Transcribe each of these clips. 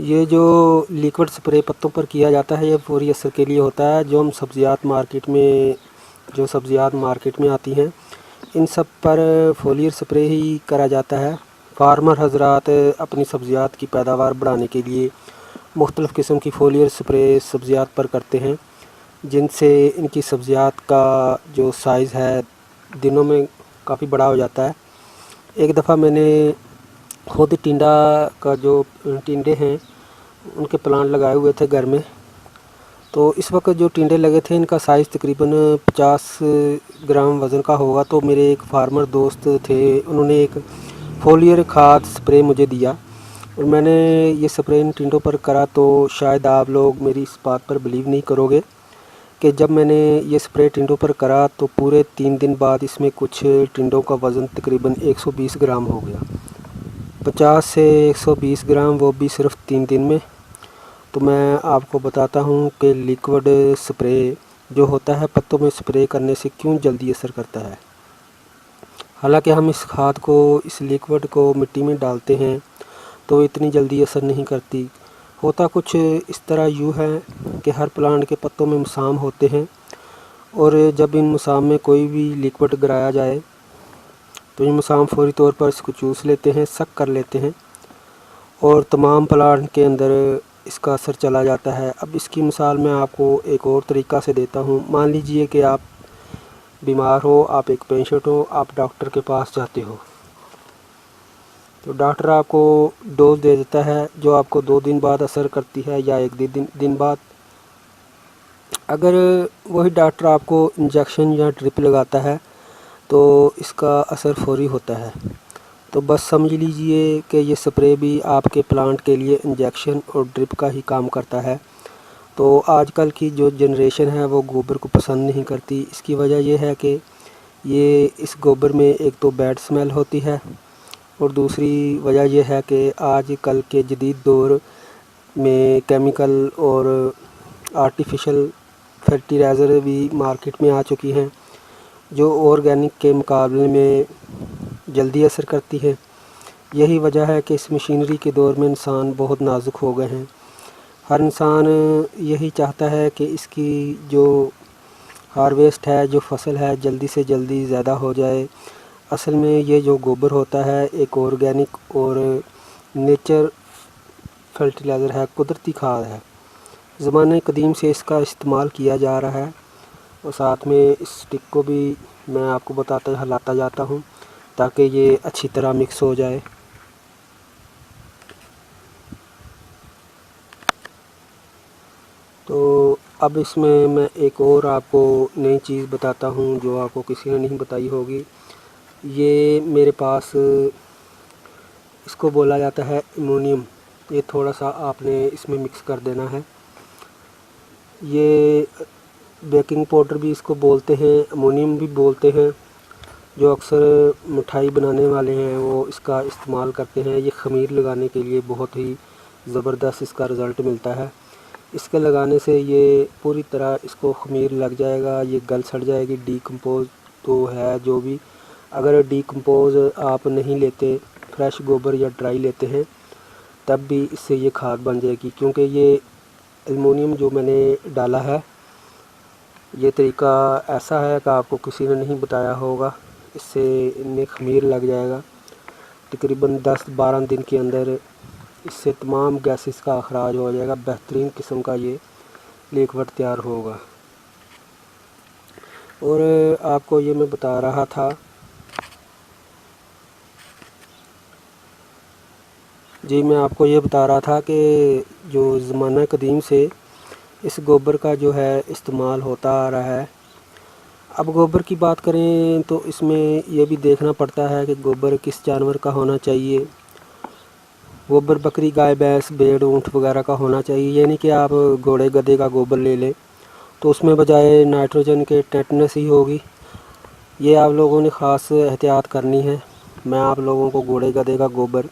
یہ جو liquid spray پتوں پر کیا جاتا ہے یہ فوری اثر کے لیے ہوتا ہے. جو سبزیات مارکیٹ میں آتی ہیں ان سب پر فولیئر سپرے ہی کرا جاتا ہے. فارمر حضرات اپنی سبزیات کی پیداوار بڑھانے کے لیے مختلف قسم کی فولیئر سپرے سبزیات پر کرتے ہیں جن سے ان کی سبزیات کا جو سائز ہے دنوں میں کافی بڑا ہو جاتا ہے. ایک دفعہ میں نے خود ٹینڈے ہیں ان کے پلانٹ لگائے ہوئے تھے گھر میں. تو اس وقت جو ٹینڈے لگے تھے ان کا سائز تقریباً 50 گرام وزن کا ہوگا. تو میرے ایک فارمر دوست تھے انہوں نے ایک فولیئر کھاد سپرے مجھے دیا اور میں نے یہ سپرے ان ٹینڈوں پر کرا. تو شاید آپ لوگ میری اس بات پر بلیو نہیں کرو گے کہ جب میں نے یہ سپرے ٹینڈوں پر کرا تو پورے 3 دن بعد اس میں کچھ ٹینڈوں کا وزن تقریباً 120 گرام ہو گیا. 50 سے 120 گرام وہ بھی صرف 3 دن میں. تو میں آپ کو بتاتا ہوں کہ لیکوڈ سپرے جو ہوتا ہے پتوں میں سپرے کرنے سے کیوں جلدی اثر کرتا ہے. حالانکہ ہم اس کھاد کو اس لیکوڈ کو مٹی میں ڈالتے ہیں تو اتنی جلدی اثر نہیں کرتی. ہوتا کچھ اس طرح یوں ہے کہ ہر پلانٹ کے پتوں میں مسام ہوتے ہیں اور جب ان مسام میں کوئی بھی لیکوڈ گرایا جائے تو یہ مسام فوری طور پر اس کو چوس لیتے ہیں، سک کر لیتے ہیں اور تمام پلانٹ کے اندر اس کا اثر چلا جاتا ہے. اب اس کی مثال میں آپ کو ایک اور طریقہ سے دیتا ہوں. مان لیجئے کہ آپ بیمار ہو، آپ ایک پیشنٹ ہو، آپ ڈاکٹر کے پاس جاتے ہو تو ڈاکٹر آپ کو ڈوز دے دیتا ہے جو آپ کو 2 دن بعد اثر کرتی ہے یا 1 دن بعد. اگر وہی ڈاکٹر آپ کو انجیکشن یا ڈرپ لگاتا ہے تو اس کا اثر فوری ہوتا ہے. تو بس سمجھ لیجئے کہ یہ سپرے بھی آپ کے پلانٹ کے لیے انجیکشن اور ڈرپ کا ہی کام کرتا ہے. تو آج کل کی جو جنریشن ہے وہ گوبر کو پسند نہیں کرتی. اس کی وجہ یہ ہے کہ اس گوبر میں ایک تو بیڈ سمیل ہوتی ہے اور دوسری وجہ یہ ہے کہ آج کل کے جدید دور میں کیمیکل اور آرٹیفیشل فرٹیلائزر بھی مارکیٹ میں آ چکی ہیں جو آرگینک کے مقابلے میں جلدی اثر کرتی ہے. یہی وجہ ہے کہ اس مشینری کے دور میں انسان بہت نازک ہو گئے ہیں. ہر انسان یہی چاہتا ہے کہ اس کی جو ہارویسٹ ہے، جو فصل ہے، جلدی سے جلدی زیادہ ہو جائے. اصل میں یہ جو گوبر ہوتا ہے ایک آرگینک اور نیچر فرٹیلائزر ہے، قدرتی کھاد ہے. زمانہ قدیم سے اس کا استعمال کیا جا رہا ہے اور ساتھ میں اس اسٹک کو بھی میں آپ کو ہلاتا جاتا ہوں تاکہ یہ اچھی طرح مکس ہو جائے. تو اب اس میں ایک اور آپ کو نئی چیز بتاتا ہوں جو آپ کو کسی نے نہیں بتائی ہوگی. یہ میرے پاس اس کو بولا جاتا ہے امونیم. یہ تھوڑا سا آپ نے اس میں مکس کر دینا ہے. یہ بیکنگ پاؤڈر بھی اس کو بولتے ہیں، امونیم بھی بولتے ہیں. جو اکثر مٹھائی بنانے والے ہیں وہ اس کا استعمال کرتے ہیں. یہ خمیر لگانے کے لیے بہت ہی زبردست اس کا رزلٹ ملتا ہے. اس کے لگانے سے یہ پوری طرح اس کو خمیر لگ جائے گا، یہ گل سڑ جائے گی. ڈی کمپوز تو ہے جو بھی، اگر ڈی کمپوز آپ نہیں لیتے، فریش گوبر یا ڈرائی لیتے ہیں تب بھی اس سے یہ کھاد بن جائے گی. کیونکہ یہ ایلومینیم جو میں نے ڈالا ہے یہ طریقہ ایسا ہے کہ آپ کو کسی نے نہیں بتایا ہوگا. اس سے انہیں خمیر لگ جائے گا. تقریباً 10-12 دن کے اندر اس سے تمام گیسز کا اخراج ہو جائے گا. بہترین قسم کا یہ لیکوڈ تیار ہوگا. اور آپ کو یہ میں بتا رہا تھا میں آپ کو یہ بتا رہا تھا کہ جو زمانہ قدیم سے اس گوبر کا جو ہے استعمال ہوتا آ رہا ہے. اب گوبر کی بات کریں تو اس میں یہ بھی دیکھنا پڑتا ہے کہ گوبر کس جانور کا ہونا چاہیے. گوبر بکری، گائے، بھینس، بھیڑ، اونٹ وغیرہ کا ہونا چاہیے. یہ نہیں کہ آپ گھوڑے گدھے کا گوبر لے لیں تو اس میں بجائے نائٹروجن کے ٹیٹنس ہی ہوگی. یہ آپ لوگوں نے خاص احتیاط کرنی ہے. میں آپ لوگوں کو گھوڑے گدھے کا گوبر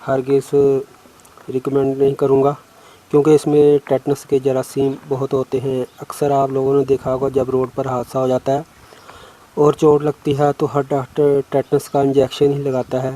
ہرگز ریکمینڈ نہیں کروں گا کیونکہ اس میں ٹیٹنس کے جراثیم بہت ہوتے ہیں. اکثر آپ لوگوں نے دیکھا ہوگا جب روڈ پر حادثہ ہو جاتا ہے اور چوٹ لگتی ہے تو ہر ڈاکٹر ٹیٹنس کا انجیکشن ہی لگاتا ہے.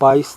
22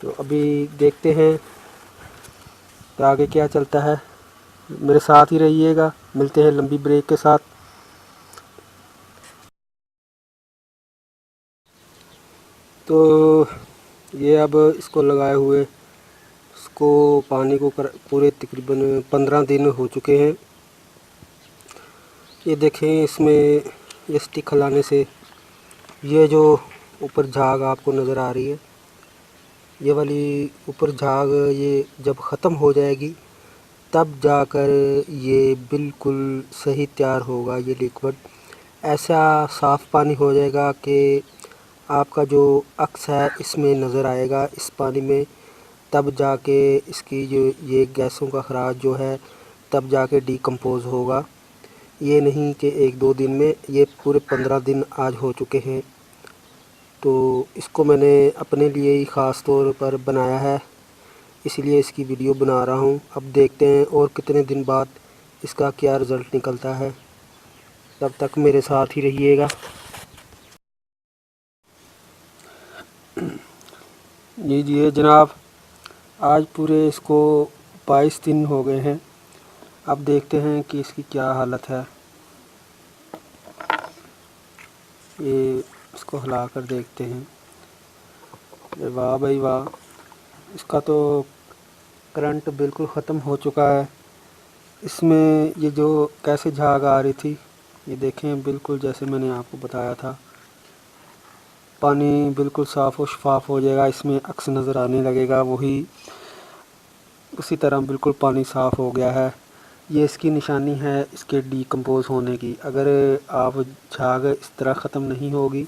تو ابھی دیکھتے ہیں کہ آگے کیا چلتا ہے. میرے ساتھ ہی رہیے گا. ملتے ہیں لمبی بریک کے ساتھ. تو یہ اب اس کو لگائے ہوئے اس کو پانی کو پورے تقریباً 15 دن ہو چکے ہیں. یہ دیکھیں اس میں یہ سٹک ہلانے سے یہ جو اوپر جھاگ آپ کو نظر آ رہی ہے، یہ والی اوپر جھاگ یہ جب ختم ہو جائے گی تب جا کر یہ بالکل صحیح تیار ہوگا. یہ لیکوڈ ایسا صاف پانی ہو جائے گا کہ آپ کا جو عکس ہے اس میں نظر آئے گا اس پانی میں. تب جا کے اس کی جو یہ گیسوں کا اخراج جو ہے تب جا کے ڈیکمپوز ہوگا. یہ نہیں کہ 1-2 دن میں، یہ پورے 15 دن آج ہو چکے ہیں. تو اس کو میں نے اپنے لیے ہی خاص طور پر بنایا ہے، اس لیے اس کی ویڈیو بنا رہا ہوں. اب دیکھتے ہیں اور کتنے دن بعد اس کا کیا رزلٹ نکلتا ہے. تب تک میرے ساتھ ہی رہیے گا. جی جناب، آج پورے اس کو 22 دن ہو گئے ہیں. اب دیکھتے ہیں کہ اس کی کیا حالت ہے. یہ اس کو ہلا کر دیکھتے ہیں. واہ بھائی واہ، اس کا تو کرنٹ بالکل ختم ہو چکا ہے. اس میں یہ جو کیسے جھاگ آ رہی تھی یہ دیکھیں بالکل جیسے میں نے آپ کو بتایا تھا. پانی بالکل صاف و شفاف ہو جائے گا. اس میں عکس نظر آنے لگے گا، وہی اسی طرح بالکل پانی صاف ہو گیا ہے. یہ اس کی نشانی ہے اس کے ڈیکمپوز ہونے کی. اگر آپ جھاگ اس طرح ختم نہیں ہوگی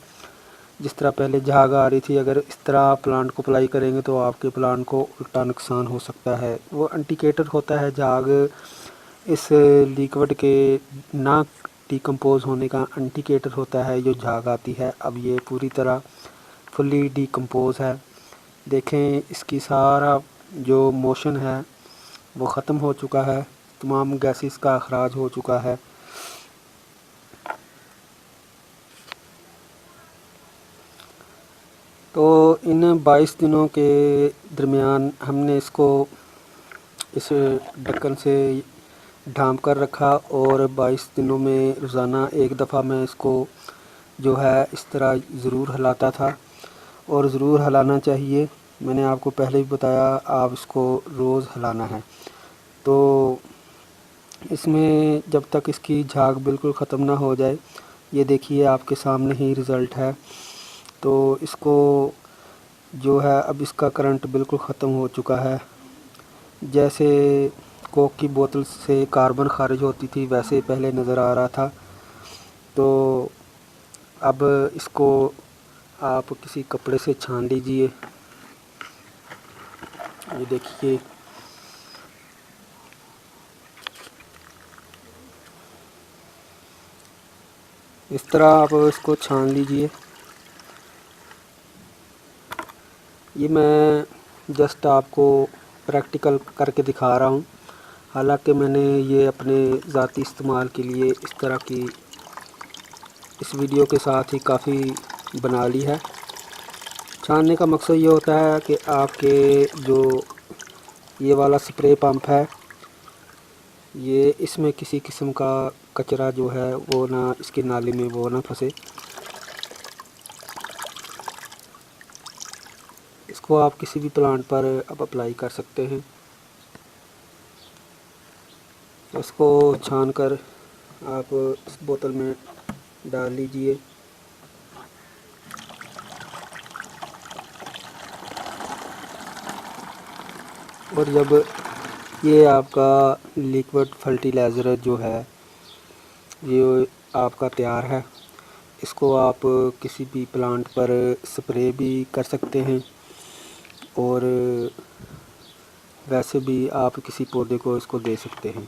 جس طرح پہلے جھاگ آ رہی تھی، اگر اس طرح پلانٹ کو اپلائی کریں گے تو آپ کے پلانٹ کو الٹا نقصان ہو سکتا ہے. وہ انڈیکیٹر ہوتا ہے جھاگ اس لیکوڈ کے نہ ڈیکمپوز ہونے کا انڈیکیٹر ہوتا ہے جو جھاگ آتی ہے. اب یہ پوری طرح فلی ڈیکمپوز ہے. دیکھیں اس کی سارا جو موشن ہے وہ ختم ہو چکا ہے، تمام گیسز کا اخراج ہو چکا ہے. تو ان 22 دنوں کے درمیان ہم نے اس کو اس ڈھکن سے ڈھانپ کر رکھا اور 22 دنوں میں روزانہ ایک دفعہ میں اس کو جو ہے اس طرح ضرور ہلاتا تھا، اور ضرور ہلانا چاہیے. میں نے آپ کو پہلے بھی بتایا آپ اس کو روز ہلانا ہے. تو اس میں جب تک اس کی جھاگ بالکل ختم نہ ہو جائے، یہ دیکھیے آپ کے سامنے ہی رزلٹ ہے. تو اس کو جو ہے اب اس کا کرنٹ بالکل ختم ہو چکا ہے. جیسے کوک کی بوتل سے کاربن خارج ہوتی تھی ویسے پہلے نظر آ رہا تھا. تو اب اس کو آپ کسی کپڑے سے چھان لیجئے. یہ دیکھیے اس طرح آپ اس کو چھان لیجئے. یہ میں جسٹ آپ کو پریکٹیکل کر کے دکھا رہا ہوں، حالانکہ میں نے یہ اپنے ذاتی استعمال کے لیے اس طرح کی اس ویڈیو کے ساتھ ہی کافی بنا لی ہے. چھاننے کا مقصد یہ ہوتا ہے کہ آپ کے جو یہ والا سپرے پمپ ہے یہ اس میں کسی قسم کا کچرا جو ہے وہ نہ اس کے نالی میں وہ نہ پھنسے. اس کو آپ کسی بھی پلانٹ پر اب اپلائی کر سکتے ہیں. اس کو چھان کر آپ اس بوتل میں ڈال لیجئے. اور جب یہ آپ کا لیکوڈ فرٹیلائزر جو ہے یہ آپ کا تیار ہے، اس کو آپ کسی بھی پلانٹ پر سپرے بھی کر سکتے ہیں، اور ویسے بھی آپ کسی پودے کو اس کو دے سکتے ہیں.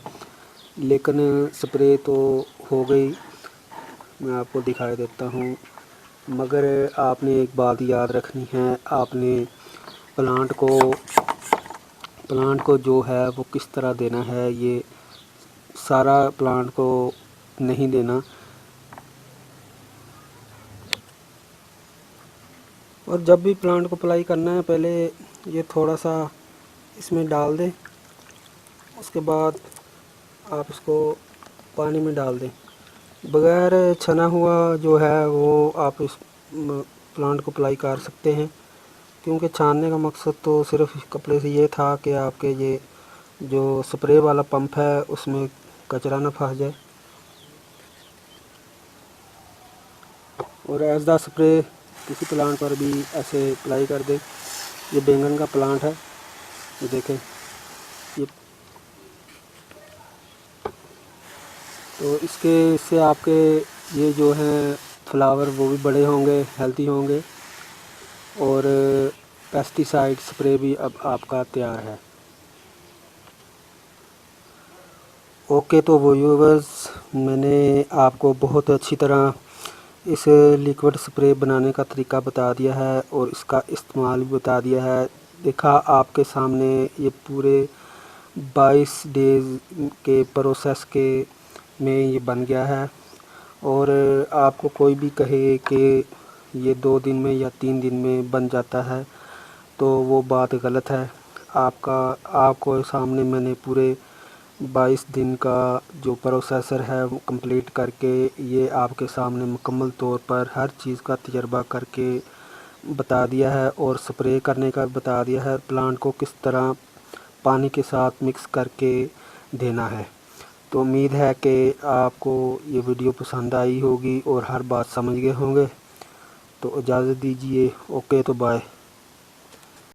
لیکن سپرے تو ہو گئی، میں آپ کو دکھائی دیتا ہوں. مگر آپ نے ایک بات یاد رکھنی ہے، آپ نے پلانٹ کو جو ہے وہ کس طرح دینا ہے. یہ سارا پلانٹ کو نہیں دینا. اور جب بھی پلانٹ کو اپلائی کرنا ہے پہلے یہ تھوڑا سا اس میں ڈال دیں، اس کے بعد آپ اس کو پانی میں ڈال دیں۔ بغیر چھنا ہوا جو ہے وہ آپ اس پلانٹ کو اپلائی کر سکتے ہیں، کیونکہ چھاننے کا مقصد تو صرف کپڑے سے یہ تھا کہ آپ کے یہ جو سپرے والا پمپ ہے اس میں کچرا نہ پھنس جائے۔ اور ایز دا سپرے کسی پلانٹ پر بھی ایسے اپلائی کر دیں۔ یہ بینگن کا پلانٹ ہے، یہ دیکھیں، یہ تو اس سے آپ کے یہ جو ہیں فلاور وہ بھی بڑے ہوں گے، ہیلتھی ہوں گے، اور پیسٹی سائڈ سپرے بھی اب آپ کا تیار ہے۔ اوکے، تو ویورز، میں نے آپ کو بہت اچھی طرح اس لیکوڈ سپرے بنانے کا طریقہ بتا دیا ہے اور اس کا استعمال بھی بتا دیا ہے۔ دیکھا آپ کے سامنے یہ پورے 22 ڈیز کے پروسیس کے میں یہ بن گیا ہے، اور آپ کو کوئی بھی کہے کہ یہ 2 دن میں یا 3 دن میں بن جاتا ہے تو وہ بات غلط ہے۔ آپ کو سامنے میں نے پورے 22 دن کا جو پروسیسر ہے وہ کمپلیٹ کر کے یہ آپ کے سامنے مکمل طور پر ہر چیز کا تجربہ کر کے بتا دیا ہے، اور سپرے کرنے کا بتا دیا ہے، پلانٹ کو کس طرح پانی کے ساتھ مکس کر کے دینا ہے۔ تو امید ہے کہ آپ کو یہ ویڈیو پسند آئی ہوگی اور ہر بات سمجھ گئے ہوں گے۔ تو اجازت دیجیے، اوکے، تو بائے۔